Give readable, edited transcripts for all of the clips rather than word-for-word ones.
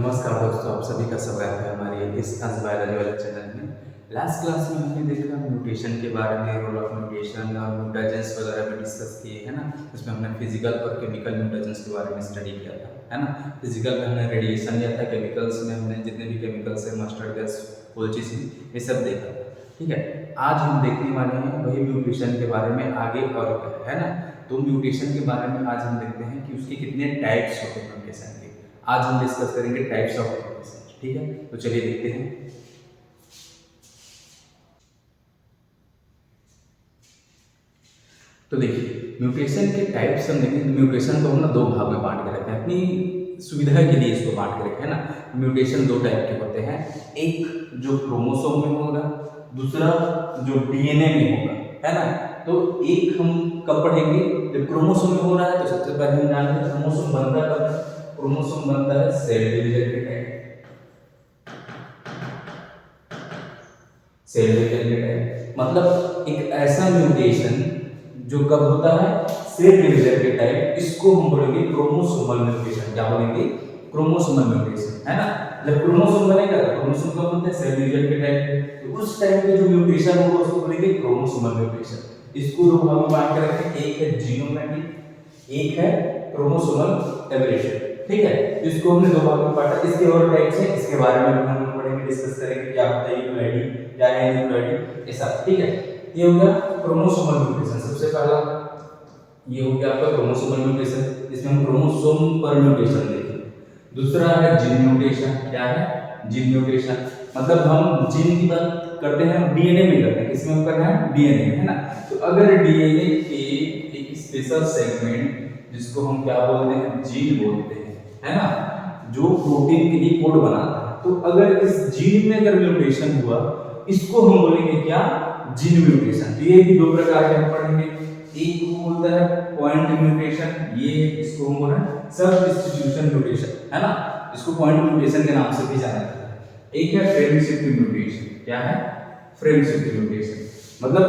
नमस्कार दोस्तों, आप सभी का स्वागत है हमारे इस आज बायोलॉजी वाले चैनल में। लास्ट क्लास में हमने देखा म्यूटेशन के बारे में, रोल ऑफ म्यूटेशन और म्यूटाजेंस वगैरह भी डिस्कस किए, है ना। इसमें हमने फिजिकल और केमिकल म्यूटाजेंस के बारे में स्टडी किया था, है ना। फिजिकल में हमने रेडिएशन लिया था, केमिकल्स में हमने जितने भी केमिकल्स है, मस्टर्ड गैस, कोल्चिसिन, ये सब देखा था। ठीक है, आज हम देखने वाले हैं वही म्यूटेशन के बारे में आगे और क्या है ना। तो म्यूटेशन के बारे में आज हम देखते हैं कि उसके कितने टाइप्स होते हैं म्यूटेशन के। आज हम डिस्कस करेंगे टाइप्स ऑफ म्यूटेशन। ठीक है, तो चलिए देखते हैं। तो देखिए, म्यूटेशन के टाइप्स हम देखेंगे। म्यूटेशन को हम ना दो भाग में बांट के रखते हैं, अपनी सुविधा के लिए इसको बांट के रखे, है ना। म्यूटेशन दो टाइप के होते हैं, एक जो क्रोमोसोम में होगा, दूसरा जो डीएनए में होगा, है ना। तो एक हम कब पढ़ेंगे, जब क्रोमोसोम में हो रहा है तो सबसे पहले हम जानेंगे क्रोमोसोम बनता कब है। क्रोमोसोम बनता है सेल डिवीजन के टाइम। सेल डिवीजन के टाइम मतलब एक ऐसा म्यूटेशन जो कब होता है, सेल डिवीजन के टाइम। इसको हम बोलेंगे क्रोमोसोमल म्यूटेशन। क्या बोलेंगे? क्रोमोसोमल म्यूटेशन, है ना। जब क्रोमोसोम बनेगा तो क्रोमोसोम कब बनता है? सेल डिवीजन के टाइम। तो उस टाइम पे जो म्यूटेशन होगा उसको बोलेंगे क्रोमोसोमल म्यूटेशन। इसको दो भाग में बांट के रखें, एक है जीनोमैटिक, एक है क्रोमोसोमल एबरेशन। ठीक है, इसको हमने दो भाग में बांटा। इसके और टाइप्स हैं, इसके बारे में भी हम पढ़ेंगे, डिस्कस करेंगे क्या होता है यूप्लॉइडी, क्या है यूप्लॉइडी, ऐसा। ठीक है, ये हो गया क्रोमोसोमल म्यूटेशन। सबसे पहला ये हो गया आपका क्रोमोसोमल म्यूटेशन, इसमें हम क्रोमोसोम पर म्यूटेशन देखेंगे। दूसरा है जीन म्यूटेशन। क्या है? जीन म्यूटेशन मतलब हम जीन की बात करते हैं, डीएनए में करते हैं। किसमें हम करना है? डीएनए में, है ना। तो अगर डीएनए के एक स्पेशल सेगमेंट जिसको हम क्या बोलते हैं? जीन बोलते हैं, है ना, जो प्रोटीन के लिए कोड बनाता है। तो अगर इस जीन में अगर म्यूटेशन हुआ, इसको हम बोलेंगे क्या? Gene mutation. तो ये भी दो प्रकार के हम पढ़ेंगे। एक को बोलता है पॉइंट म्यूटेशन, ये इसको हम बोल रहे हैं सबस्टिट्यूशन म्यूटेशन, है ना। इसको पॉइंट म्यूटेशन के नाम से भी जाना जाता है। एक है फ्रेम शिफ्ट म्यूटेशन। क्या है? फ्रेम शिफ्ट म्यूटेशन मतलब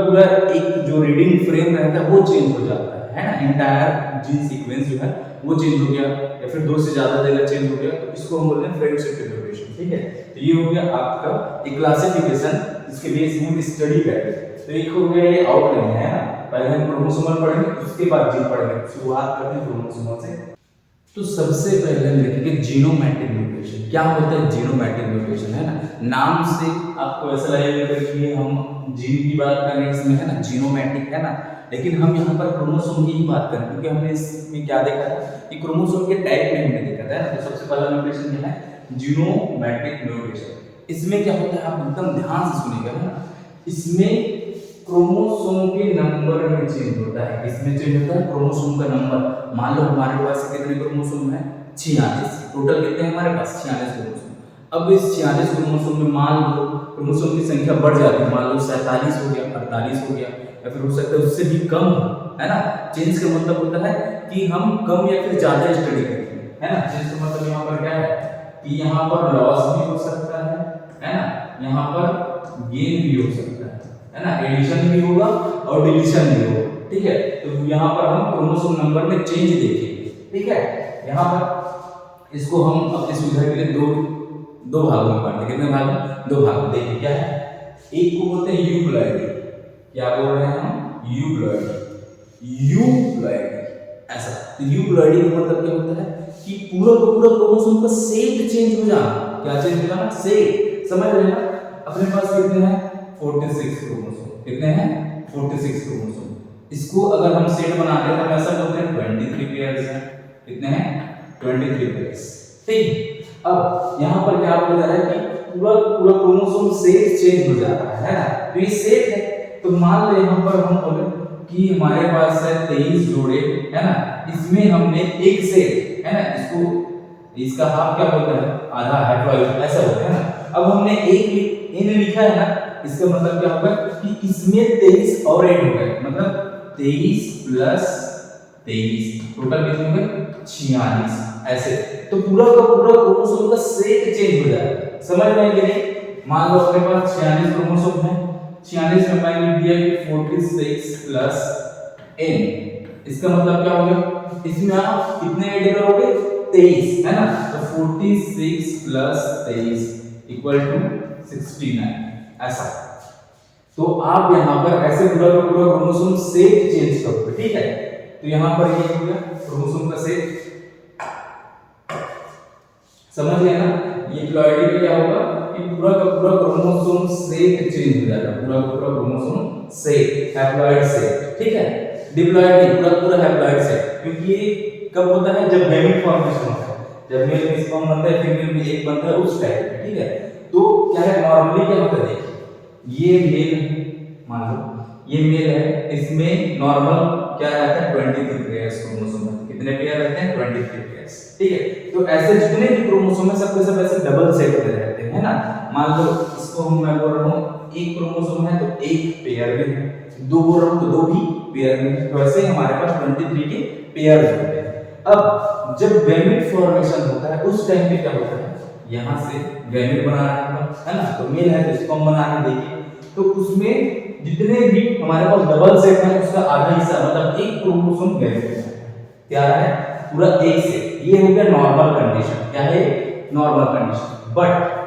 पूरा एक जो रीडिंग फ्रेम रहता है वो चेंज हो जाता है ना। इंटायर जीन सीक्वेंस जो है वो चेंज हो गया, या फिर दो से ज्यादा जगह चेंज हो गया, तो इसको हम बोलते हैं फ्रेम शिफ्ट म्यूटेशन। ठीक है, तो ये हो गया आपका एक क्लासिफिकेशन, इसके बेस में हम स्टडी करेंगे। तो एक हो गया ये आउटलाइन, है ना। पहले हम क्रोमोसोमल पढ़ेंगे, उसके बाद जीन पढ़ेंगे। शुरुआत करते हैं क्रोमोसोमल से। तो सबसे पहले हम देखेंगे जीनोमैटिक म्यूटेशन। क्या होता है जीनोमैटिक म्यूटेशन, है ना। नाम से आपको ऐसा लगेगा कि हम जीन की बात करें इसमें, है ना, जीनोमैटिक, है ना। लेकिन हम यहाँ पर क्रोमोसोम की ही बात करें, क्योंकि हमने इसमें क्या देखा था कि क्रोमोसोम के टाइप में हमने देखा था। तो सबसे पहला म्यूटेशन क्या है? जीनोमैटिक म्यूटेशन। इसमें क्या होता है, आप एकदम ध्यान से सुनिएगा, है ना। इसमें क्रोमोसोम के नंबर में चेंज होता है। किसमें चेंज होता है? क्रोमोसोम का नंबर। मान लो हमारे पास कितने क्रोमोसोम है? 46। टोटल कितने हैं हमारे पास? 46 क्रोमोसोम। अब इस 46 क्रोमोसोम में मान लो क्रोमोसोम की संख्या बढ़ जाती है, मान लो 47 हो गया, 48 हो गया, या फिर हो सकता है उससे भी कम, है ना। चेंज का मतलब होता है कि हम कम या फिर ज्यादा स्टडी करेंगे, है ना। चेंज का मतलब यहाँ पर क्या है कि यहाँ पर लॉस भी हो सकता है ना, यहाँ पर गेन भी हो सकता है ना, एडिशन भी होगा और डिलीशन भी होगा। ठीक है, तो यहाँ पर हम क्रोमोसोम नंबर में चेंज देखेंगे। ठीक है, यहाँ पर इसको हम अपनी सुविधा के लिए दो भागों में बांटते हैं। कितने भाग में? दो भाग में। देखिए क्या है, एक को बोलते हैं यूप्लॉइडी। क्या बोल रहे हैं हम? यूप्लॉइडी। यूप्लॉइडी ऐसा। तो यूप्लॉइडी का मतलब क्या होता है कि पूरा का पूरा क्रोमोसोम का सेट चेंज हो जाना। क्या चेंज हो जाना? सेट। समझ रहे हैं ना। अपने पास कितने हैं? 46 क्रोमोसोम। कितने हैं? 46 क्रोमोसोम। इसको अगर हम सेट बनाते हैं तो ऐसा बोलते हैं 23 पेयर्स हैं। कितने हैं? 23 पेयर्स। ठीक, अब यहाँ पर क्या बोला जा रहा है कि पूरा क्रोमोसोम सेट चेंज हो जाता है ना। तो ये सेट है, तो मान लो यहाँ पर हम बोले कि हमारे पास है 23 जोड़े, है ना। इसमें हमने एक सेट, है ना, इसका हाफ क्या बोलते हैं? आधा है, 12 ऐसा होता है ना। अब हमने एक इन लिखा है ना, इसका मतलब क्या होगा कि इसमें 23 और ऐड हो गए, मतलब 23 प्लस 23 टोटल कितने हो गए? 46 ऐसे। तो पूरा का पूरा क्रोमोसोम का सेट चेंज हो जाएगा। समझ में आई कि नहीं? मान लो अपने पास 46 क्रोमोसोम है, 46 में मैंने दिया कि 46 प्लस n। इसका मतलब क्या हो गया? इसमें आप कितने ऐड करोगे? 23 है ना, तो 46 प्लस 23 इक्वल टू 69 ऐसा। तो आप यहाँ पर ऐसे पूरा का पूरा क्रोमोसोम सेट चेंज करोगे, ठीक है। तो यहाँ पर ये हो गया क्रोमोसोम का सेट, समझ गए ना। ये प्लॉइडी में क्या होगा कि पूरा का पूरा क्रोमोसोम सेट चेंज हो जाएगा, पूरा का पूरा क्रोमोसोम सेट, हैप्लॉइड सेट, ठीक है। डिप्लॉइड नहीं, पूरा पूरा हैप्लॉइड सेट, क्योंकि ये कब होता है जब गैमेट फॉर्मेशन होता है, जब मेल में स्पर्म बनता है फीमेल में एग बनता है उस टाइप में, ठीक है। तो क्या है नॉर्मली क्या होता है, देखिए ये मेल, मान लो ये मेल है, इसमें नॉर्मल क्या रहता है 23 पेयर्स क्रोमोसोम में, कितने पेयर रहते हैं 23 पेयर्स, ठीक है। तो ऐसे जितने भी क्रोमोसोम है सबके सब ऐसे डबल सेट में रहते हैं, है ना। मान लो इसको मैं बोल रहा हूँ एक क्रोमोसोम है तो एक पेयर में है, दो बोल रहा हूँ तो दो भी पेयर में है, तो ऐसे हमारे पास 23 के पेयर होते हैं। अब जब गैमेट फॉर्मेशन होता है उस टाइम पे क्या होता है, यहाँ से गैमेट बनाना है ना, तो मेल है तो स्पर्म बनाना, देखिए तो उसमें जितने भी हमारे पास डबल सेट है उसका आधा हिस्सा मतलब एक क्रोमोसोम गैमेट है, क्या है पूरा एक सेट। ये हो गया नॉर्मल कंडीशन, क्या है नॉर्मल कंडीशन। बट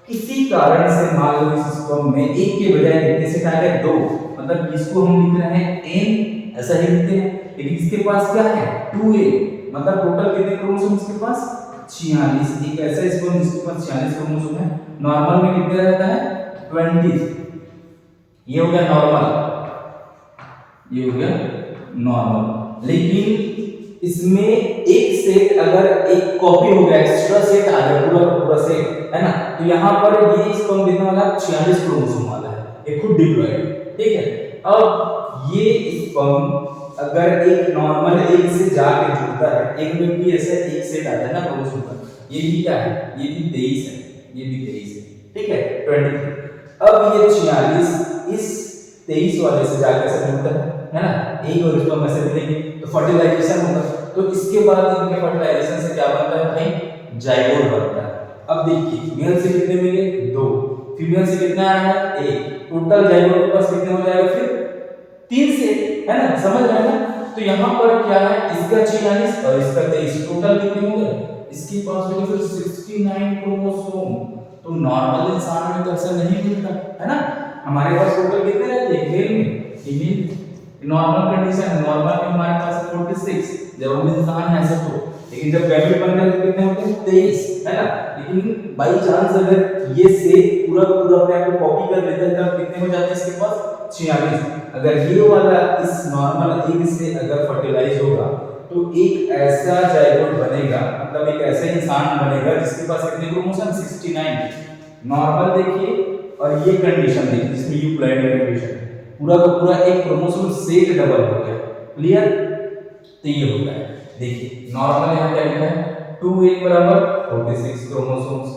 किसी कारण से मान लो इस स्पर्म में एक के बजाय कितने सेट आ गए, दो, मतलब इसको हम लिख रहे हैं n, ऐसा ही लिखते हैं, लेकिन इसके पास क्या है 2a, मतलब टोटल कितने क्रोमोसोम इसके पास 46। एक ऐसा स्पर्म जिसके पास 46 क्रोमोसोम है, नॉर्मल में कितने रहता है 20। ये हो गया नॉर्मल, ये हो गया नॉर्मल। लेकिन इसमें एक सेट अगर एक कॉपी हो गया, एक्स्ट्रा सेट आ गया पूरा पूरा सेट, है ना, तो यहाँ पर ये स्पर्म देने वाला 46 क्रोमोसोम वाला है, ये खुद डिप्लॉयड, ठीक है। अब ये स्पर्म अगर एक नॉर्मल एक से जाके जुड़ता है, एक में भी ऐसा एक सेट आता है ना क्रोमोसोम का, ये भी क्या है, ये भी 23 है, ये भी 23 है, ठीक है 23। अब ये 46 इस 23 वाले से जाकर ऐसे जुड़ता है ना, एक और स्पर्म ऐसे मिलेंगे तो फर्टिलाइजेशन होगा, तो इसके बाद इनके फर्टिलाइजेशन से क्या बनता है भाई, जाइगोट बनता है। अब देखिए मेल से कितने मिले, दो, फीमेल से कितना आया है, एक, टोटल जाइगोट के पास कितने हो जाएगा फिर 3 से, है ना, समझ रहे हैं ना। तो यहाँ पर क्या है, इसका 46 और इसका 23, टोटल कितने हो गए, इसके पास हो गए फिर 69 क्रोमोसोम। तो नॉर्मल इंसान में तो ऐसा नहीं मिलता, है ना। हमारे पास टोटल कितने रहते हैं मेल में, फीमेल नॉर्मल कंडीशन है, नॉर्मल में हमारे पास 46 जब हम इंसान है ऐसा तो, लेकिन जब गैमेट बनते हैं तो कितने होते हैं 23, है ना। लेकिन बाई चांस अगर ये सेट पूरा पूरा अपने आप को कॉपी कर लेता है तब कितने हो जाते हैं इसके पास 46। अगर ये वाला इस नॉर्मल एग से अगर फर्टिलाइज होगा तो एक ऐसा जाइगोट बनेगा, मतलब एक ऐसा इंसान बनेगा जिसके पास कितने क्रोमोसोम 69। नॉर्मल देखिए और ये कंडीशन देखिए जिसमें यूप्लॉइड कंडीशन पूरा का पूरा एक क्रोमोसोम सेट डबल हो गया, क्लियर। तो ये होता है, देखिए नॉर्मल यहाँ क्या लिखा है 2a बराबर 46 क्रोमोसोम्स।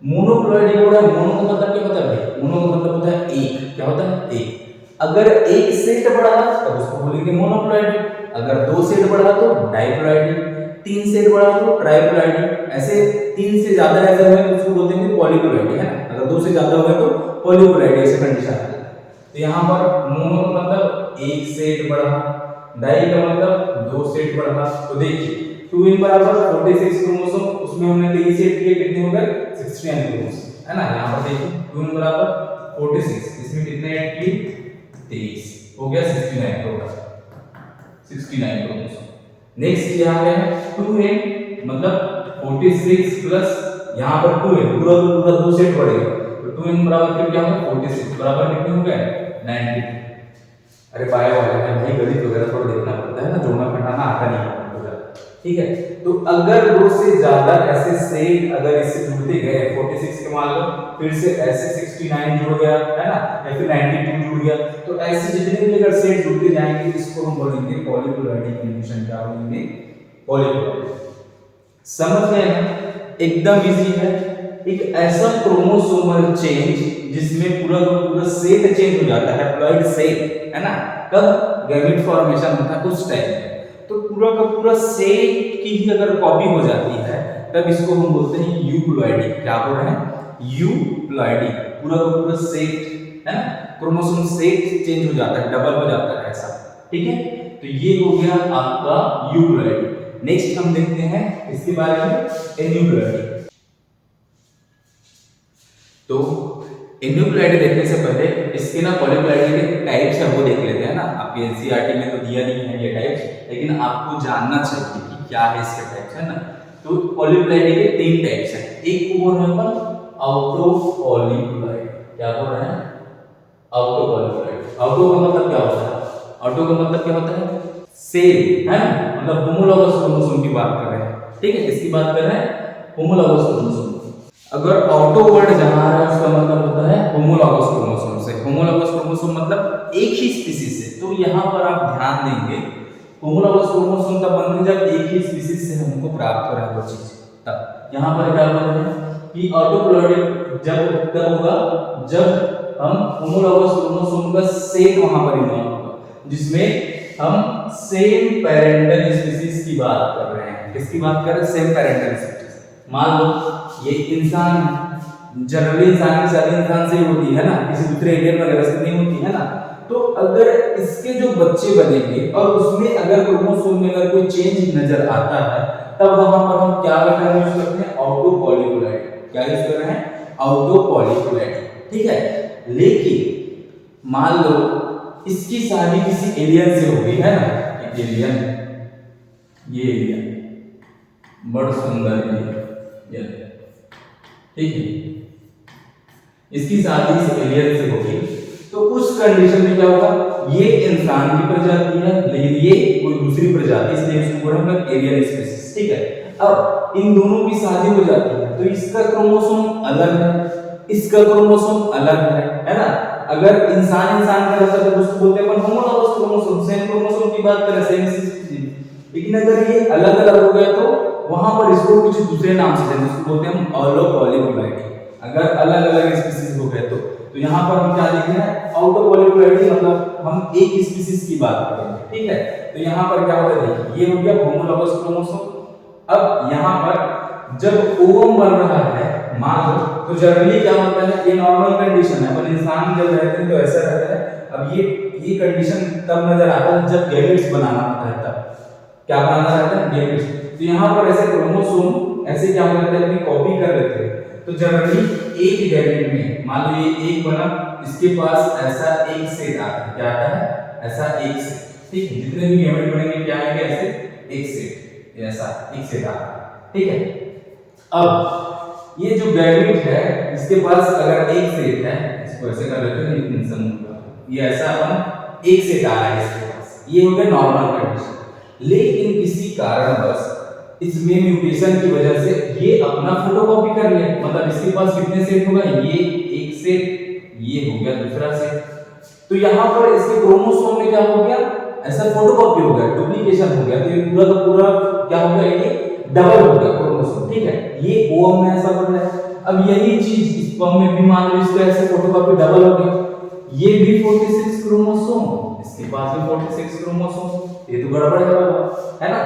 मोनोप्लॉइड हो रहा है, मोनो का मतलब क्या होता है भाई, मोनो का मतलब होता है एक, क्या होता है एक। अगर एक सेट बढ़ा तब उसको बोलेंगे मोनोप्लॉइड, अगर दो सेट बढ़ा तो डाइप्लॉइड, तीन सेट बढ़ा तो ट्राइप्लॉइड, ऐसे तीन से ज्यादा ऐसे हुए तो उसको बोलते हैं पॉलीप्लॉइड, है ना। अगर दो से ज्यादा हुए तो पॉलीप्लॉइड, ऐसे कंडीशन है। तो यहाँ पर मोनो का मतलब एक सेट बढ़ा, डाई का मतलब दो सेट बढ़ा। तो देखिए 2 बराबर 46 क्रोमोसोम, उसमें हमने 23 सेट किए, कितने हो गए 69 क्रोमोसोम, है ना। यहाँ पर देखिए 2 बराबर 46, इसमें कितने ऐड किए 23, हो गया 69 टोटल, 69 क्रोमोसोम। नेक्स्ट यहाँ पे है 2n मतलब 46 प्लस यहाँ पर 2n, पूरा पूरा दो सेट बढ़ेगा, तो 2n बराबर फिर क्या होगा 46 बराबर कितने हो गए 90। अरे बायो वाले में भाई गणित वगैरह थोड़ा देखना पड़ता है ना, जोड़ना घटाना आता नहीं है, ठीक है। तो अगर दो से ज्यादा ऐसे सेट अगर इससे जुड़ते गए 46 के मान लो, फिर से ऐसे 69 जुड़ गया, है ना, या फिर 92 जुड़ गया, तो ऐसे जितने भी अगर सेट जुड़ते जाएंगे इसको हम बोलेंगे पॉलीप्लॉइडी कंडीशन, क्या बोलेंगे पॉलीप्लॉइडी। समझ गए ना, एकदम इजी है। एक ऐसा क्रोमोसोमल चेंज जिसमें पूरा का पूरा सेट चेंज हो जाता है, प्लॉइड सेट, है ना, कब गैमेट फॉर्मेशन होता है उस टाइम में। तो पूरा का पूरा सेट की ही अगर कॉपी हो जाती है तब इसको हम बोलते हैं यूप्लॉइडी। क्या बोल रहे हैं यूप्लॉइडी, पूरा का पूरा सेट, है ना, क्रोमोसोम सेट चेंज हो जाता है, डबल हो जाता है ऐसा, ठीक है। तो ये हो गया आपका यूप्लॉइडी। नेक्स्ट हम देखते हैं इसके बारे में एन्यूक्लियोटाइड। तो एन्यूक्लियोटाइड देखने से पहले इसके ना पॉलीक्लोराइड के टाइप्स है वो देख लेते हैं ना। आपके एनसीईआरटी में तो दिया नहीं है ये टाइप्स, लेकिन आपको जानना चाहिए कि क्या है इसके टाइप्स, है ना। तो पॉलीक्लोराइड के 3 टाइप्स हैं। एक को बोल रहे हैं आउटो पॉलीक्लोराइड। क्या बोल रहे हैं? आउटो पॉलीक्लोराइड। आउटो का मतलब क्या होता है? आउटो का मतलब क्या होता है? सेम, है ना, मतलब होमोलॉगस क्रोमोसोम की बात कर रहे हैं, ठीक है। इसकी बात कर रहे हैं होमोलॉगस क्रोमोसोम। अगर ऑटो वर्ड जहां आ रहा है उसका मतलब होता है होमोलॉगस क्रोमोसोम से। होमोलॉगस क्रोमोसोम मतलब एक ही स्पीसीज से। तो यहाँ पर आप ध्यान देंगे होमोलॉगस क्रोमोसोम तब बनते जब एक ही स्पीसीज से हमको प्राप्त हो रहा है वो चीज। तब यहाँ पर क्या बोल रहे हैं कि ऑटोक्लोराइड जब तब होगा जब हम होमोलॉगस क्रोमोसोम का सेट वहां पर इन्वॉल्व होगा, जिसमें हम सेम पेरेंटल स्पीसीज की बात कर रहे हैं। किसकी बात कर रहे हैं? Same parental species. मान लो ये इंसान, जनरली इंसान की शादी इंसान से ही होती है ना, किसी दूसरे एलियन वगैरह से नहीं होती है ना। तो अगर इसके जो बच्चे बनेंगे और उसमें अगर क्रोमोसोम में अगर कोई चेंज नजर आता है, तब वहां पर हम क्या टर्म यूज करते हैं? ऑटो पॉलीक्लोराइड। क्या यूज कर रहे हैं? ऑटो पॉलीक्लोराइड, ठीक है। लेकिन मान लो इसकी शादी किसी एलियन से हो गई है ना, एक एलियन, ये एलियन बड़ा सुंदर एलियन, ठीक है, इसकी शादी इस एलियन से होगी, तो उस कंडीशन में क्या होगा? ये इंसान की प्रजाति है लेकिन ये कोई दूसरी प्रजाति, इसलिए इसको बोलेंगे एलियन स्पीशीज, ठीक है। अब इन दोनों की शादी हो जाती है तो इसका क्रोमोसोम अलग है, इसका क्रोमोसोम अलग है ना। अगर इंसान इंसान का रहता है तो उसको बोलते हैं अपन होमोलॉगस क्रोमोसोम, सेम क्रोमोसोम की बात करें, सेम स्पीशीज। लेकिन अगर ये अलग अलग हो गया तो वहां पर इसको कुछ दूसरे नाम से देते हैं, उसको बोलते हैं हम ऑलो पॉलीक्लोराइड। अगर अलग अलग स्पीशीज हो गए तो यहाँ पर हम क्या देख रहे हैं? ऑटो पॉलीक्लोराइड, मतलब हम एक स्पीशीज की बात करेंगे, ठीक है। तो यहाँ पर क्या होता है? देखिए ये हो गया होमोलॉगस क्रोमोसोम। अब यहाँ पर जब ओवम बन रहा है मान लो, तो जनरली क्या होता है? ये नॉर्मल कंडीशन है, पर इंसान जब रहते हैं तो ऐसा रहता है। अब ये कंडीशन तब नजर आता है जब गैमेट्स बनाना होता है, तब क्या बनाना रहता है? गैमेट्स। तो यहाँ पर ऐसे क्रोमोसोम ऐसे क्या होता है? अपनी कॉपी कर लेते हैं। तो जनरली एक गैमेट में मान लो ये एक बना, इसके पास ऐसा एक सेट आता है। क्या आता है? ऐसा एक सेट, ठीक है। जितने भी गैमेट बनेंगे क्या आएंगे? ऐसे एक सेट, ऐसा एक सेट आता है, ठीक है। अब ये जो गैमेट है इसके पास अगर एक सेट है, इसको ऐसे कर लेते हैं, ये ऐसा अपन एक सेट आ रहा है इसके पास, ये हो गया नॉर्मल कंडीशन। लेकिन किसी कारणवश इसमें म्यूटेशन की वजह से ये अपना फोटोकॉपी कर ले, मतलब इसके पास कितने सेट होगा? ये एक सेट, ये हो गया दूसरा सेट। तो यहाँ पर इसके क्रोमोसोम में क्या हो गया? ऐसा फोटोकॉपी हो गया, डुप्लीकेशन हो गया। तो ये पूरा का पूरा क्या हो गया? ये डबल हो गया क्रोमोसोम, ठीक है। ये ओवम में ऐसा बन रहा है। अब यही चीज स्पर्म में भी मान लो इसका ऐसे फोटोकॉपी डबल हो गया, ये भी 46 क्रोमोसोम, इसके पास भी 46 क्रोमोसोम, ये तो गड़बड़ है ना।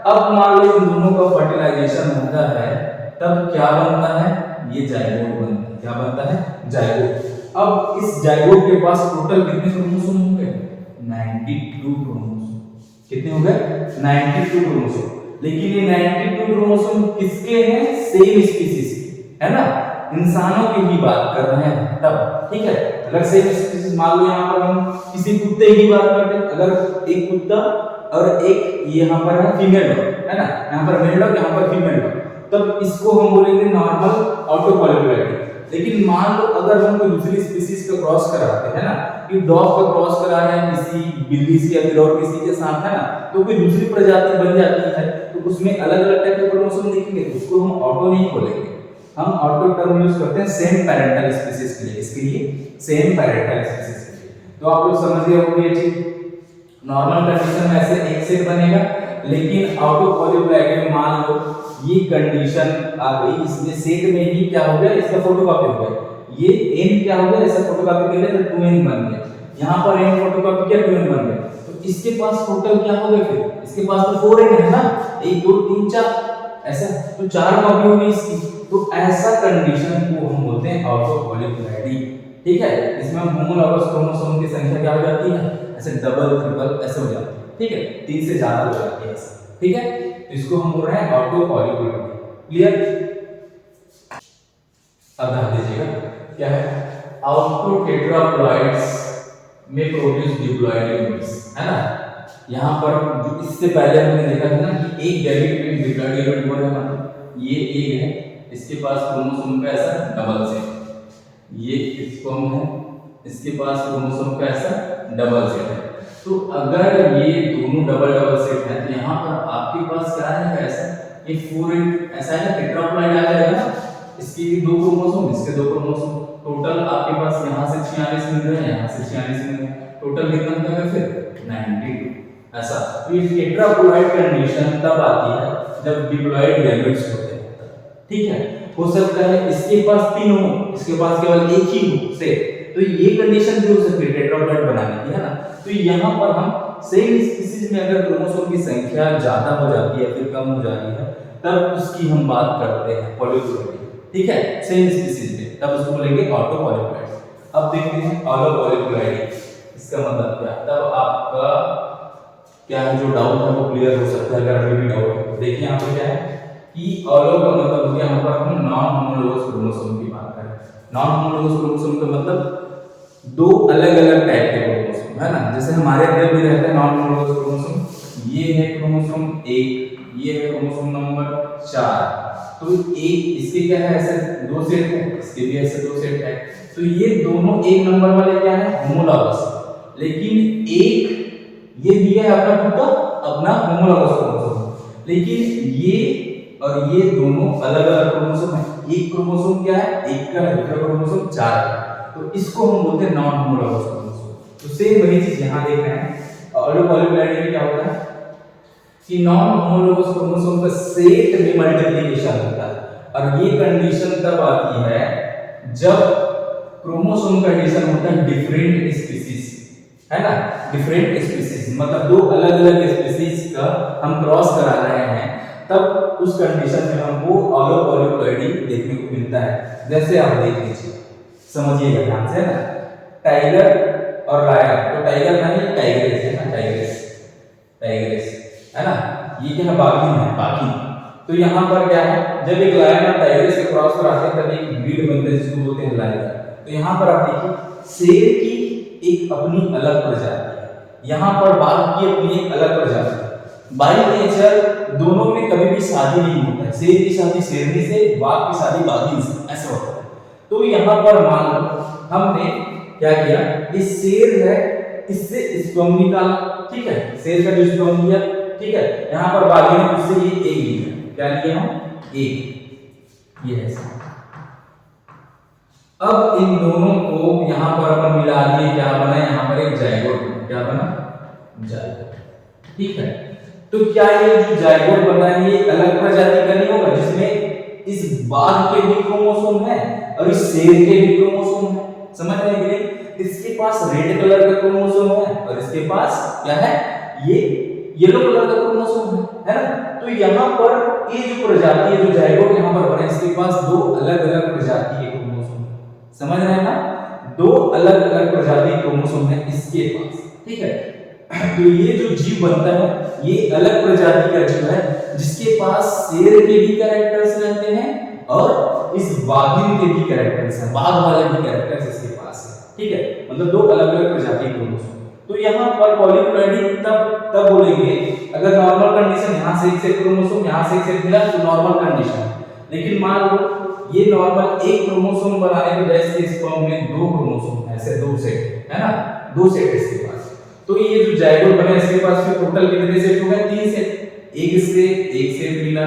अब मान लो इन दोनों का फर्टिलाइजेशन होता है, तब क्या बनता है? ये जाइगोट बनता है। क्या बनता है? जाइगोट। अब इस जाइगोट के पास टोटल कितने क्रोमोसोम होंगे? 92 क्रोमोसोम। कितने हो गए? 92 क्रोमोसोम। लेकिन ये 92 क्रोमोसोम किसके हैं? सेम स्पीशीज के, है ना, इंसानों की ही बात कर रहे हैं तब, ठीक है। अगर सेम स्पीशीज मान लो यहाँ पर हम किसी कुत्ते की बात करते हैं, अगर एक कुत्ता और एक यहाँ पर है फीमेल डॉग, है ना, यहाँ पर मेल डॉग, यहाँ पर फीमेल डॉग, तब इसको हम बोलेंगे नॉर्मल ऑटो पॉलीक्लोराइड। लेकिन मान लो अगर हम कोई दूसरी स्पीशीज का क्रॉस कराते हैं ना, कि डॉग का क्रॉस करा रहे हैं किसी बिल्ली से या फिर और किसी के साथ, है ना, तो कोई दूसरी प्रजाति बन जाती है, तो उसमें अलग अलग टाइप के क्रोमोसोम दिखेंगे, उसको हम ऑटो नहीं बोलेंगे, हम ऑटो टर्म यूज करते हैं सेम पेरेंटल स्पीशीज के लिए। इसके लिए सेम पेरेंटल स्पीशीज के लिए। तो आप लोग समझ गए होंगे ये चीज। नॉर्मल कंडीशन में ऐसे एक सेट बनेगा, लेकिन ऑटो पॉलीक्लोराइड में मान लो ये कंडीशन आ गई, इसमें सेट में ही क्या हो गया? इसका फोटोकॉपी हो गया। ये n क्या हो गया? ऐसा फोटोकॉपी कर लिया तो 2n बन गया। यहाँ पर n फोटोकॉपी किया 2n बन गया। तो इसके पास टोटल क्या हो गया? फिर इसके पास तो 4n है ना, 1 2 3 4 ऐसा, तो 4 कॉपी हो गई इसकी। तो ऐसा कंडीशन को हम बोलते हैं ऑटो पॉलीक्लोराइड, ठीक है। इसमें होमोलॉगस क्रोमोसोम की संख्या क्या हो जाती है? ऐसे डबल ट्रिपल ऐसे हो जाती है, ठीक है, 3 से ज्यादा हो जाती है ऐसा, ठीक है। तो इसको हम बोल रहे हैं ऑटो पॉलीप्लॉइडी। क्लियर? अब ध्यान दीजिएगा क्या है, ऑटो टेट्राप्लॉइड्स में प्रोड्यूस डिप्लॉइड यूनिट्स, है ना। यहाँ पर जो इससे पहले हमने देखा था ना कि एक गैमेट में डिप्लॉइड यूनिट बोल रहे हैं, ये एक है, इसके पास क्रोमोसोम का ऐसा डबल सेट, ये स्पर्म है, इसके पास क्रोमोसोम का ऐसा डबल सेट है। तो अगर ये दोनों डबल डबल सेट है तो यहाँ पर आपके पास क्या रहेगा ऐसा, ये 4 ऐसा है टेट्राप्लॉइड आ जाएगा ना, इसके दो क्रोमोसोम, इसके दो क्रोमोसोम, टोटल आपके पास यहाँ से 46 मिल रहे हैं, यहाँ से 46 मिल रहे हैं, टोटल कितना मिलेगा फिर 92 ऐसा। तो ये टेट्राप्लॉइड कंडीशन तब आती है जब डिप्लॉइड गैमेट्स होते हैं, ठीक है। हो सकता है इसके पास 3 हो, इसके पास केवल एक ही हो से, तो ये कंडीशन भी हो सकती है टेट्राप्लॉइड बनाने की, है ना। तो यहाँ पर हम सेम स्पीशीज में अगर क्रोमोसोम की संख्या ज्यादा हो जाती है फिर कम हो जाती है तब उसकी हम बात करते हैं पॉलीप्लॉइडी, ठीक है, सेम स्पीशीज में, तब उसको बोलेंगे ऑटो पॉलीप्लॉइडी। अब देखते हैं ऑटो पॉलीप्लॉइडी इसका मतलब क्या, तब आपका क्या है जो डाउट है वो क्लियर हो सकता है अगर अभी भी डाउट है। देखिए यहाँ पे क्या है कि ऑलो का मतलब हो गया, यहाँ पर हम नॉन होमोलोगस क्रोमोसोम की बात करें। नॉन होमोलोगस क्रोमोसोम का मतलब दो अलग अलग टाइप के क्रोमोसोम, है ना। जैसे हमारे अंदर भी रहता है नॉन होमोलोगस क्रोमोसोम, ये है क्रोमोसोम 1, ये है क्रोमोसोम नंबर 4। तो एक इसके क्या है ऐसे दो सेट है, इसके भी ऐसे दो सेट है, तो ये दोनों एक नंबर वाले क्या है होमोलोगस, लेकिन एक ये दिया है अपना खुद का अपना होमोलोगस क्रोमोसोम, लेकिन ये और ये दोनों अलग अलग क्रोमोसोम है। एक क्रोमोसोम क्या है, एक का दूसरा क्रोमोसोम 4 है, तो इसको हम बोलते हैं नॉन होमोलोगस क्रोमोसोम। तो सेम वही चीज यहाँ देख रहे हैं। ऑटो पॉलीप्लॉइडी में क्या होता है कि नॉन होमोलोगस क्रोमोसोम का सेट में मल्टीप्लिकेशन होता है, और ये कंडीशन तब आती है जब क्रोमोसोम कंडीशन होता है डिफरेंट स्पीशीज, है ना। डिफरेंट स्पीशीज मतलब दो अलग अलग स्पीशीज का हम क्रॉस करा रहे हैं, तब उस कंडीशन में हमको ऑलो पॉलीप्लॉइडी देखने को मिलता है। जैसे आप देख लीजिए, समझिएगा ध्यान से, है ना। टाइगर और लायन, तो टाइगर नहीं टाइग्रेस है ना, टाइग्रेस टाइग्रेस है ना, ये क्या है बाघिन है, बाघिन। तो यहाँ पर क्या है जब एक लायन और टाइग्रेस के क्रॉस पर आते हैं तब एक ब्रीड बनता है जिसको बोलते हैं लायन। तो यहाँ पर आप देखिए शेर की एक अपनी अलग प्रजाति है, यहाँ पर बाघ की अपनी एक अलग प्रजाति है। बाय नेचर दोनों में कभी भी शादी नहीं होता है, शेर की शादी शेरनी से, बाघ की शादी बाघिन से, ऐसा होता है। तो यहाँ पर मान लो हमने क्या किया, ये शेर है इससे स्पर्म निकाला, ठीक है, शेर का जो स्पर्म लिया, ठीक है, यहाँ पर बाघिन है उससे ये एक लिया, क्या लिया हम एक, ये है। अब इन दोनों को यहाँ पर अपन मिला दिए, क्या बना यहाँ पर एक जायगोट, क्या बना जायगोट, ठीक है। तो क्या ये जो जायगोट बना है ये अलग प्रजाति का नहीं होगा जिसमें इस बाघ के भी क्रोमोसोम है और इस शेर के भी क्रोमोसोम है, समझ रहे हैं कि नहीं। इसके पास रेड कलर का क्रोमोसोम है और इसके पास क्या है ये येलो कलर का क्रोमोसोम है ना। तो यहाँ पर ये जो प्रजाति है जो जायगोट यहाँ पर बना इसके पास दो अलग अलग प्रजाति के क्रोमोसोम, समझ रहे हैं ना, दो अलग अलग प्रजाति क्रोमोसोम है इसके पास, ठीक है। तो ये जो जीव बनता है ये अलग प्रजाति का जीव है जिसके पास शेर के भी कैरेक्टर्स रहते हैं और इस बाघिन के भी कैरेक्टर्स हैं, बाघ वाले भी कैरेक्टर्स इसके पास है, ठीक है। मतलब दो अलग अलग प्रजाति के क्रोमोसोम। तो यहाँ पर पॉलीप्लॉइडी तब बोलेंगे अगर नॉर्मल कंडीशन यहाँ से एक सेट क्रोमोसोम यहाँ से एक सेट मिला तो नॉर्मल कंडीशन है, लेकिन मान लो ये नॉर्मल एक क्रोमोसोम बनाने के बजाय इसके स्पर्म में दो क्रोमोसोम ऐसे दो सेट है ना, दो सेट इसके पास। तो ये जो जायगोट बना इसके पास फिर टोटल कितने सेट हो गए, 3 सेट, एक इससे एक सेट मिला,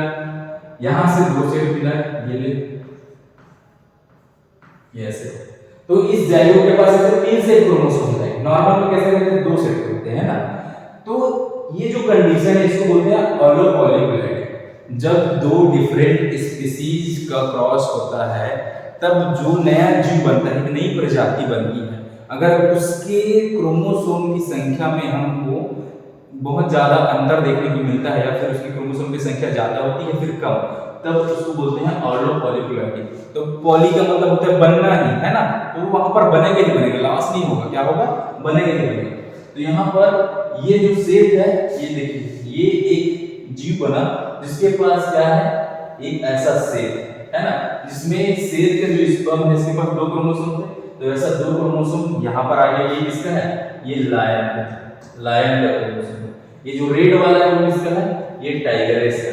यहां से दो सेट मिला, ये ले ये ऐसे। तो इस जायगोट के पास ऐसे 3 सेट क्रोमोसोम है, नॉर्मल में कैसे रहते हैं 2 सेट होते हैं ना। तो ये जो कंडीशन है इसको बोलते हैं ऑलो पॉलीप्लॉइडी। जब दो डिफरेंट स्पीशीज का क्रॉस होता है तब जो नया जीव बनता है, एक नई प्रजाति बनती है, अगर उसके क्रोमोसोम की संख्या में हमको बहुत ज्यादा अंतर देखने को मिलता है या फिर उसकी क्रोमोसोम की संख्या ज्यादा होती है फिर कम, तब उसको बोलते हैं ऑलो पॉलीप्लॉइडी। तो पॉली का मतलब होता है बनना ही, है ना, तो वहां पर बनेगा ही बनेगा, लॉस नहीं होगा, क्या होगा बनेगा ही बनेगा। तो यहाँ पर ये जो सेट है ये देखिए ये एक जीव बना जिसके पास क्या है, एक ऐसा सेल है ना, जिसमें सेल के जो स्पर्म है इसके पास 2 क्रोमोसोम थे, तो ऐसा 2 क्रोमोसोम यहाँ पर आ गया। ये किसका है, ये लायन का क्रोमोसोम। ये जो रेड वाला है वो किसका है, ये टाइगर है, इसका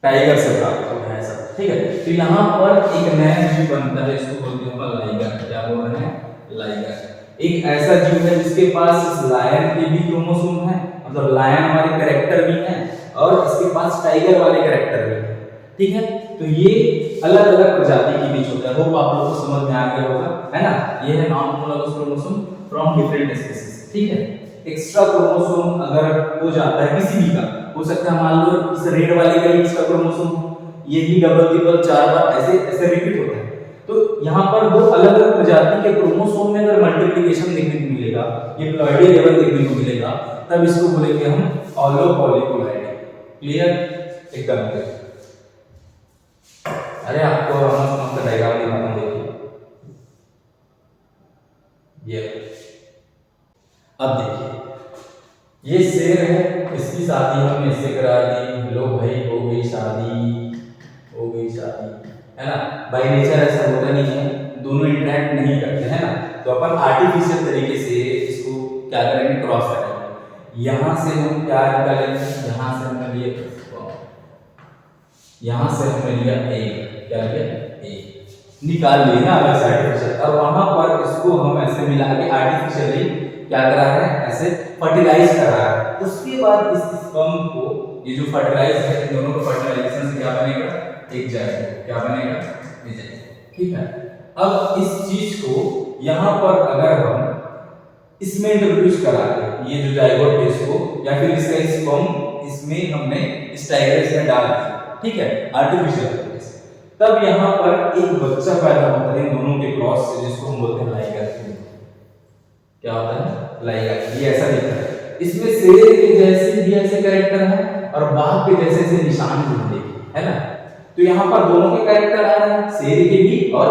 टाइगर से प्राप्त हुआ है ऐसा, ठीक है। तो यहाँ पर एक नया जीव बनता है, इसको बोलते हैं लाइगर। क्या बोल रहे हैं, लाइगर। एक ऐसा जीव है जिसके पास इस लायन के भी क्रोमोसोम है, मतलब लायन वाले कैरेक्टर भी हैं, और इसके पास टाइगर वाले कैरेक्टर भी हैं, ठीक है। तो ये अलग अलग प्रजाति के बीच होता है। होप आप लोगों को समझ में आ गया होगा, है ना। ये है non homologous chromosome from different species, ठीक है। एक्स्ट्रा क्रोमोसोम अगर हो जाता है किसी भी का, हो सकता है मान लो इस रेड वाले का ही एक्स्ट्रा क्रोमोसोम, ये भी डबल ट्रिपल 4 बार ऐसे ऐसे रिपीट होता है। तो यहाँ पर दो अलग अलग प्रजाति के क्रोमोसोम में अगर मल्टीप्लिकेशन देखने को मिलेगा, ये प्लॉइडी लेवल देखने को मिलेगा, तब इसको बोलेंगे हम ऑलोपॉलीक्लोइडी। क्लियर, एकदम क्लियर। अरे आपको मस्त डायग्राम दिखाता हूं, देखिए ये। अब देखिए ये शेर है, इसकी शादी हमने इससे करा दी, लो भाई हो गई शादी, हो गई शादी, है ना। बाय नेचर ऐसा होता नहीं है, दोनों इंटरेक्ट नहीं करते, है ना। तो अपन आर्टिफिशियल तरीके से इसको क्या करेंगे, क्रॉस करेंगे। यहां से हम क्या निकालेंगे, यहां से हमने लिए, यहां से हमने लिया एक, क्या लिया, एक निकाल लिए ना अलग से आर्टिफिशियल, और वहां पर इसको हम ऐसे मिला के आर्टिफिशियली क्या करा है, ऐसे फर्टिलाइज करा है। उसके बाद इस स्पर्म को, ये जो फर्टिलाइज है, इन दोनों को फर्टिलाइजेशन से क्या बनेगा, एक जाएगा, क्या बनेगा, एक जाएगा, ठीक है। अब इस चीज को यहां पर अगर हम इसमें इंट्रोड्यूस करा के, ये जो जाइगोट है इसको, या फिर इसका स्पर्म इसमें हमने इस टाइग्रेस में डाल दिया, ठीक है, आर्टिफिशियल तरीके से, तब यहां पर एक बच्चा पैदा होता है इन दोनों के क्रॉस से, जिसको हम बोलते हैं लाइगर। क्या होता है, लाइगर। ये ऐसा दिखता है, इसमें शेर के जैसे भी ऐसे कैरेक्टर है और बाघ के जैसे से निशान भी मिलेंगे, है ना। तो यहाँ पर दोनों के कैरेक्टर आ रहे हैं, शेर के भी और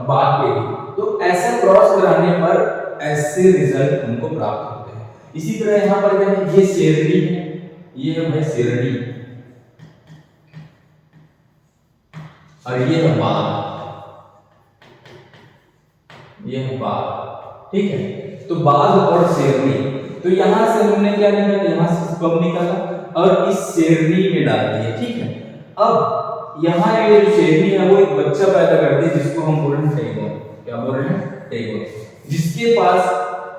बाघ के भी। तो ऐसा क्रॉस कराने पर ऐसे रिजल्ट हमको प्राप्त होते हैं। इसी तरह यहाँ पर क्या है, ये शेरनी है, ये है भाई शेरनी, और ये है बाघ, ये है बाघ, ठीक है। तो बाघ और शेरनी, तो यहां से हमने क्या लिया, यहां से स्पर्म निकाला और इस शेरनी में डाल दिया, ठीक है। अब यहां ये जो शेरनी है वो एक बच्चा पैदा करती है, जिसको हम बोल रहे हैं टेगोर। क्या बोल रहे हैं, टेगोर। जिसके पास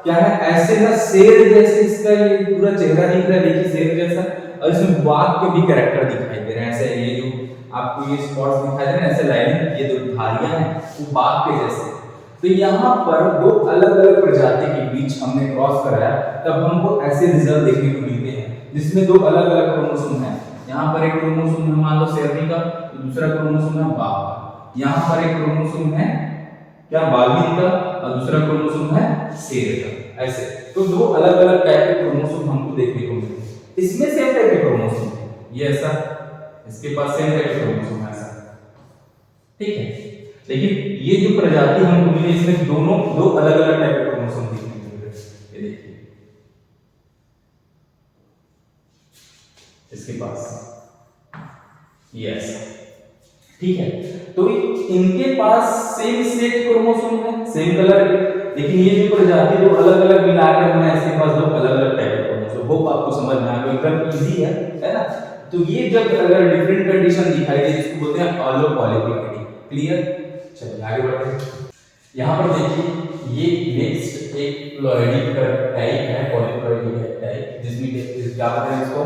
क्या है, ऐसे ना शेर जैसे इसका ये पूरा चेहरा दिख रहा है, देखिए शेर जैसा, और इसमें बाघ के भी कैरेक्टर दिखाई दे रहे हैं, ऐसे ये जो आपको ये स्पॉट्स दिखाई दे रहे हैं, ऐसे लाइन, ये जो धारियां हैं वो बाघ के जैसे। तो यहाँ पर दो अलग अलग प्रजाति के बीच हमने क्रॉस कराया, तब हमको ऐसे रिजल्ट देखने को मिलते हैं, जिसमें दो अलग अलग क्रोमोसोम हैं। यहाँ पर एक क्रोमोसोम है मान लो शेरनी का, तो दूसरा क्रोमोसोम है बाघ का। यहाँ पर एक क्रोमोसोम है क्या, बाघिन का, और दूसरा क्रोमोसोम है शेर का, ऐसे। तो दो अलग अलग टाइप के क्रोमोसोम हमको देखने को मिलते हैं। इसमें सेम टाइप के क्रोमोसोम है, ये ऐसा, इसके पास सेम टाइप के क्रोमोसोम है ऐसा, ठीक है। लेकिन ये जो प्रजाति हमको मिली, इसमें दोनों दो अलग अलग टाइप के क्रोमोसोम देखने को मिल रहे हैं। ये देखिए इसके पास ये ऐसा, ठीक है। तो इनके पास सेम सेट क्रोमोसोम है, सेम कलर के, लेकिन ये जो प्रजाति दो अलग अलग मिलाकर हमें इसके पास दो अलग अलग टाइप के क्रोमोसोम। होप आपको समझ में आ गया, एकदम इजी है ना। तो ये जब अगर डिफरेंट कंडीशन दिखाई दे, जिसको बोलते हैं ऑलोपॉलीक्लोइडी। क्लियर, चलिए आगे बढ़ते हैं। यहाँ पर देखिए ये नेक्स्ट एक प्लॉइडी का टाइप है, पॉलीप्लॉइडी टाइप, जिसमें क्या बोलते हैं इसको,